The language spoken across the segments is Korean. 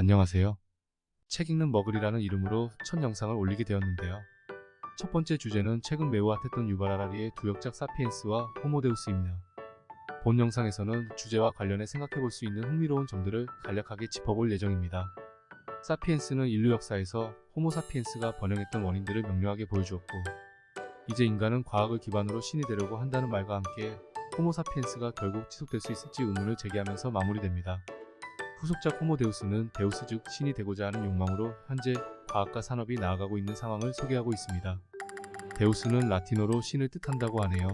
안녕하세요. 책 읽는 머글이라는 이름으로 첫 영상을 올리게 되었는데요. 첫 번째 주제는 최근 매우 핫했던 유발 하라리의 두 역작 사피엔스와 호모데우스입니다. 본 영상에서는 주제와 관련해 생각해볼 수 있는 흥미로운 점들을 간략하게 짚어볼 예정입니다. 사피엔스는 인류 역사에서 호모 사피엔스가 번영했던 원인들을 명료하게 보여주었고, 이제 인간은 과학을 기반으로 신이 되려고 한다는 말과 함께 호모 사피엔스가 결국 지속될 수 있을지 의문을 제기하면서 마무리됩니다. 후속작 호모데우스는 데우스 즉 신이 되고자 하는 욕망으로 현재 과학과 산업이 나아가고 있는 상황을 소개하고 있습니다. 데우스는 라틴어로 신을 뜻한다고 하네요.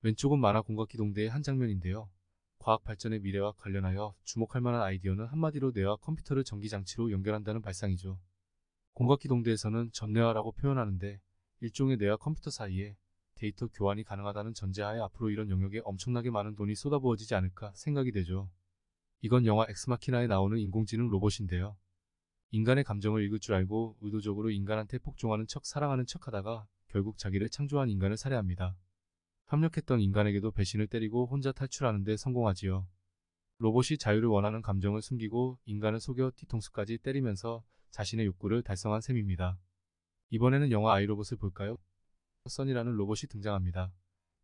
왼쪽은 만화 공각기동대의 한 장면인데요. 과학 발전의 미래와 관련하여 주목할 만한 아이디어는 한마디로 뇌와 컴퓨터를 전기장치로 연결한다는 발상이죠. 공각기동대에서는 전뇌화라고 표현하는데 일종의 뇌와 컴퓨터 사이에 데이터 교환이 가능하다는 전제하에 앞으로 이런 영역에 엄청나게 많은 돈이 쏟아부어지지 않을까 생각이 되죠. 이건 영화 엑스마키나에 나오는 인공지능 로봇인데요. 인간의 감정을 읽을 줄 알고 의도적으로 인간한테 복종하는 척 사랑하는 척 하다가 결국 자기를 창조한 인간을 살해합니다. 협력했던 인간에게도 배신을 때리고 혼자 탈출하는 데 성공하지요. 로봇이 자유를 원하는 감정을 숨기고 인간을 속여 뒤통수까지 때리면서 자신의 욕구를 달성한 셈입니다. 이번에는 영화 아이로봇을 볼까요? 써니라는 로봇이 등장합니다.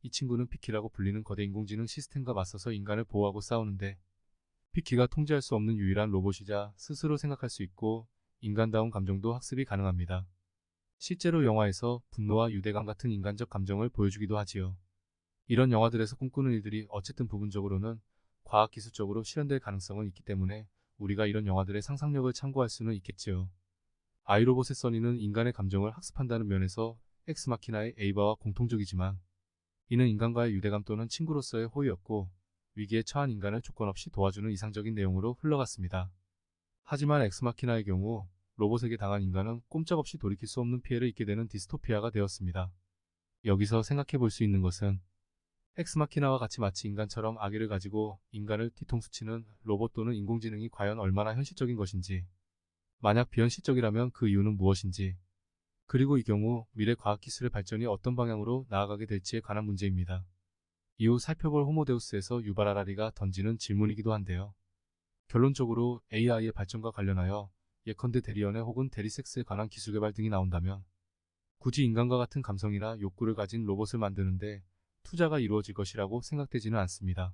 이 친구는 피키라고 불리는 거대 인공지능 시스템과 맞서서 인간을 보호하고 싸우는데 피키가 통제할 수 없는 유일한 로봇이자 스스로 생각할 수 있고 인간다운 감정도 학습이 가능합니다. 실제로 영화에서 분노와 유대감 같은 인간적 감정을 보여주기도 하지요. 이런 영화들에서 꿈꾸는 일들이 어쨌든 부분적으로는 과학기술적으로 실현될 가능성은 있기 때문에 우리가 이런 영화들의 상상력을 참고할 수는 있겠지요. 아이로봇의 써니는 인간의 감정을 학습한다는 면에서 엑스마키나의 에이바와 공통적이지만 이는 인간과의 유대감 또는 친구로서의 호의였고 위기에 처한 인간을 조건 없이 도와주는 이상적인 내용으로 흘러갔습니다. 하지만 엑스마키나의 경우 로봇에게 당한 인간은 꼼짝없이 돌이킬 수 없는 피해를 입게 되는 디스토피아가 되었습니다. 여기서 생각해 볼 수 있는 것은 엑스마키나와 같이 마치 인간처럼 악의를 가지고 인간을 뒤통수 치는 로봇 또는 인공지능이 과연 얼마나 현실적인 것인지, 만약 비현실적이라면 그 이유는 무엇인지, 그리고 이 경우 미래 과학기술의 발전이 어떤 방향으로 나아가게 될지에 관한 문제입니다. 이후 살펴볼 호모데우스에서 유발 하라리가 던지는 질문이기도 한데요. 결론적으로 AI의 발전과 관련하여 예컨대 대리연애 혹은 대리섹스에 관한 기술 개발 등이 나온다면 굳이 인간과 같은 감성이나 욕구를 가진 로봇을 만드는데 투자가 이루어질 것이라고 생각되지는 않습니다.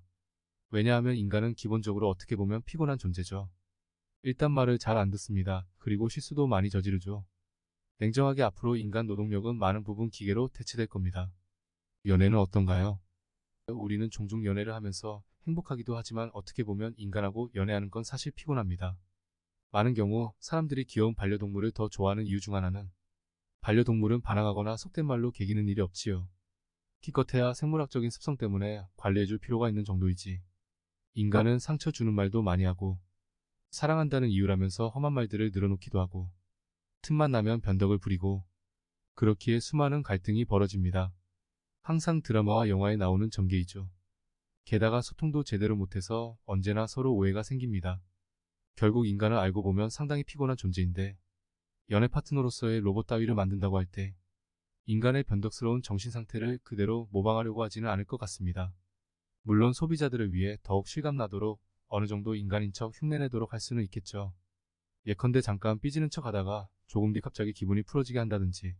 왜냐하면 인간은 기본적으로 어떻게 보면 피곤한 존재죠. 일단 말을 잘 안 듣습니다. 그리고 실수도 많이 저지르죠. 냉정하게 앞으로 인간 노동력은 많은 부분 기계로 대체될 겁니다. 연애는 어떤가요? 우리는 종종 연애를 하면서 행복하기도 하지만 어떻게 보면 인간하고 연애하는 건 사실 피곤합니다. 많은 경우 사람들이 귀여운 반려동물을 더 좋아하는 이유 중 하나는 반려동물은 반항하거나 속된 말로 개기는 일이 없지요. 기껏해야 생물학적인 습성 때문에 관리해줄 필요가 있는 정도이지. 인간은 상처 주는 말도 많이 하고 사랑한다는 이유라면서 험한 말들을 늘어놓기도 하고 틈만 나면 변덕을 부리고 그렇기에 수많은 갈등이 벌어집니다. 항상 드라마와 영화에 나오는 전개이죠. 게다가 소통도 제대로 못해서 언제나 서로 오해가 생깁니다. 결국 인간을 알고 보면 상당히 피곤한 존재인데 연애 파트너로서의 로봇 따위를 만든다고 할 때 인간의 변덕스러운 정신 상태를 그대로 모방하려고 하지는 않을 것 같습니다. 물론 소비자들을 위해 더욱 실감나도록 어느 정도 인간인 척 흉내내도록 할 수는 있겠죠. 예컨대 잠깐 삐지는 척 하다가 조금 뒤 갑자기 기분이 풀어지게 한다든지.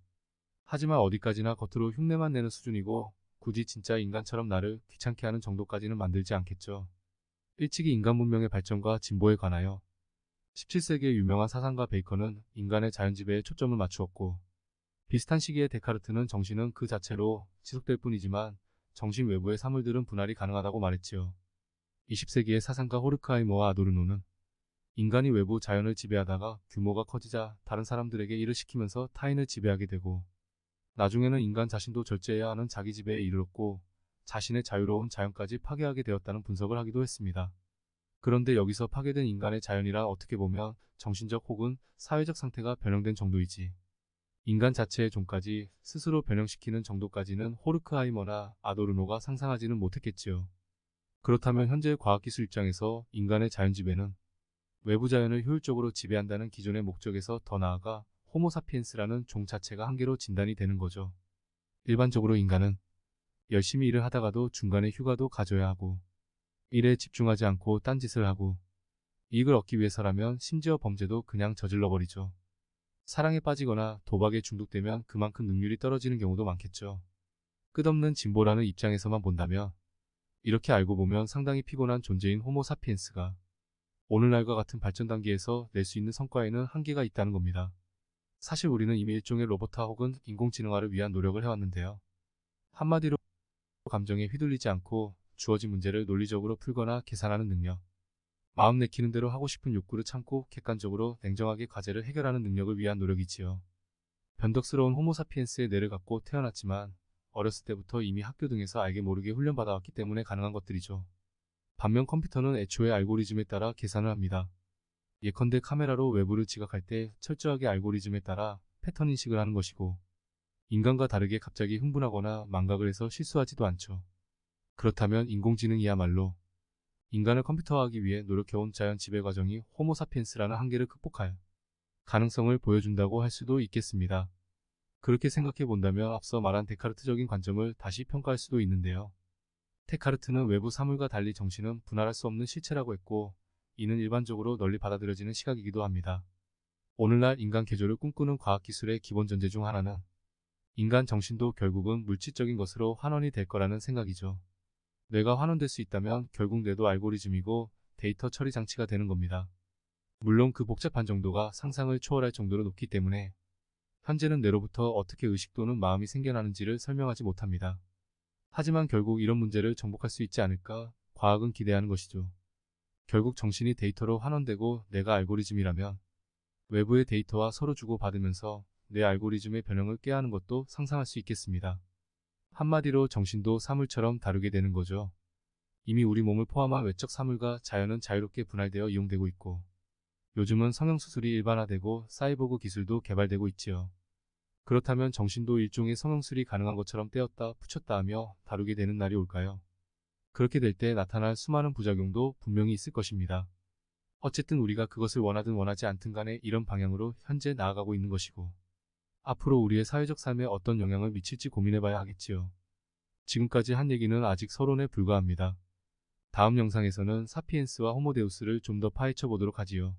하지만 어디까지나 겉으로 흉내만 내는 수준이고 굳이 진짜 인간처럼 나를 귀찮게 하는 정도까지는 만들지 않겠죠. 일찍이 인간 문명의 발전과 진보에 관하여 17세기의 유명한 사상가 베이컨은 인간의 자연지배에 초점을 맞추었고 비슷한 시기에 데카르트는 정신은 그 자체로 지속될 뿐이지만 정신 외부의 사물들은 분할이 가능하다고 말했지요. 20세기의 사상가 호르크하이머와 아도르노는 인간이 외부 자연을 지배하다가 규모가 커지자 다른 사람들에게 일을 시키면서 타인을 지배하게 되고 나중에는 인간 자신도 절제해야 하는 자기 지배에 이르렀고 자신의 자유로운 자연까지 파괴하게 되었다는 분석을 하기도 했습니다. 그런데 여기서 파괴된 인간의 자연이라 어떻게 보면 정신적 혹은 사회적 상태가 변형된 정도이지 인간 자체의 종까지 스스로 변형시키는 정도까지는 호르크하이머나 아도르노가 상상하지는 못했겠지요. 그렇다면 현재의 과학기술 입장에서 인간의 자연지배는 외부 자연을 효율적으로 지배한다는 기존의 목적에서 더 나아가 호모사피엔스라는 종 자체가 한계로 진단이 되는 거죠. 일반적으로 인간은 열심히 일을 하다가도 중간에 휴가도 가져야 하고 일에 집중하지 않고 딴짓을 하고 이익을 얻기 위해서라면 심지어 범죄도 그냥 저질러버리죠. 사랑에 빠지거나 도박에 중독되면 그만큼 능률이 떨어지는 경우도 많겠죠. 끝없는 진보라는 입장에서만 본다면 이렇게 알고 보면 상당히 피곤한 존재인 호모사피엔스가 오늘날과 같은 발전 단계에서 낼 수 있는 성과에는 한계가 있다는 겁니다. 사실 우리는 이미 일종의 로봇화 혹은 인공지능화를 위한 노력을 해왔는데요. 한마디로 감정에 휘둘리지 않고 주어진 문제를 논리적으로 풀거나 계산하는 능력, 마음 내키는 대로 하고 싶은 욕구를 참고 객관적으로 냉정하게 과제를 해결하는 능력을 위한 노력이지요. 변덕스러운 호모사피엔스의 뇌를 갖고 태어났지만 어렸을 때부터 이미 학교 등에서 알게 모르게 훈련받아왔기 때문에 가능한 것들이죠. 반면 컴퓨터는 애초에 알고리즘에 따라 계산을 합니다. 예컨대 카메라로 외부를 지각할 때 철저하게 알고리즘에 따라 패턴 인식을 하는 것이고, 인간과 다르게 갑자기 흥분하거나 망각을 해서 실수하지도 않죠. 그렇다면 인공지능이야말로 인간을 컴퓨터화하기 위해 노력해온 자연 지배 과정이 호모사피엔스라는 한계를 극복할 가능성을 보여준다고 할 수도 있겠습니다. 그렇게 생각해 본다면 앞서 말한 데카르트적인 관점을 다시 평가할 수도 있는데요. 데카르트는 외부 사물과 달리 정신은 분할할 수 없는 실체라고 했고, 이는 일반적으로 널리 받아들여지는 시각이기도 합니다. 오늘날 인간 개조를 꿈꾸는 과학기술의 기본 전제 중 하나는 인간 정신도 결국은 물질적인 것으로 환원이 될 거라는 생각이죠. 뇌가 환원될 수 있다면 결국 뇌도 알고리즘이고 데이터 처리 장치가 되는 겁니다. 물론 그 복잡한 정도가 상상을 초월할 정도로 높기 때문에 현재는 뇌로부터 어떻게 의식 또는 마음이 생겨나는지를 설명하지 못합니다. 하지만 결국 이런 문제를 정복할 수 있지 않을까 과학은 기대하는 것이죠. 결국 정신이 데이터로 환원되고 뇌가 알고리즘이라면 외부의 데이터와 서로 주고받으면서 뇌 알고리즘의 변형을 꾀하는 것도 상상할 수 있겠습니다. 한마디로 정신도 사물처럼 다루게 되는 거죠. 이미 우리 몸을 포함한 외적 사물과 자연은 자유롭게 분할되어 이용되고 있고, 요즘은 성형수술이 일반화되고 사이보그 기술도 개발되고 있지요. 그렇다면 정신도 일종의 성형술이 가능한 것처럼 떼었다 붙였다 하며 다루게 되는 날이 올까요? 그렇게 될 때 나타날 수많은 부작용도 분명히 있을 것입니다. 어쨌든 우리가 그것을 원하든 원하지 않든 간에 이런 방향으로 현재 나아가고 있는 것이고, 앞으로 우리의 사회적 삶에 어떤 영향을 미칠지 고민해봐야 하겠지요. 지금까지 한 얘기는 아직 서론에 불과합니다. 다음 영상에서는 사피엔스와 호모데우스를 좀 더 파헤쳐 보도록 하지요.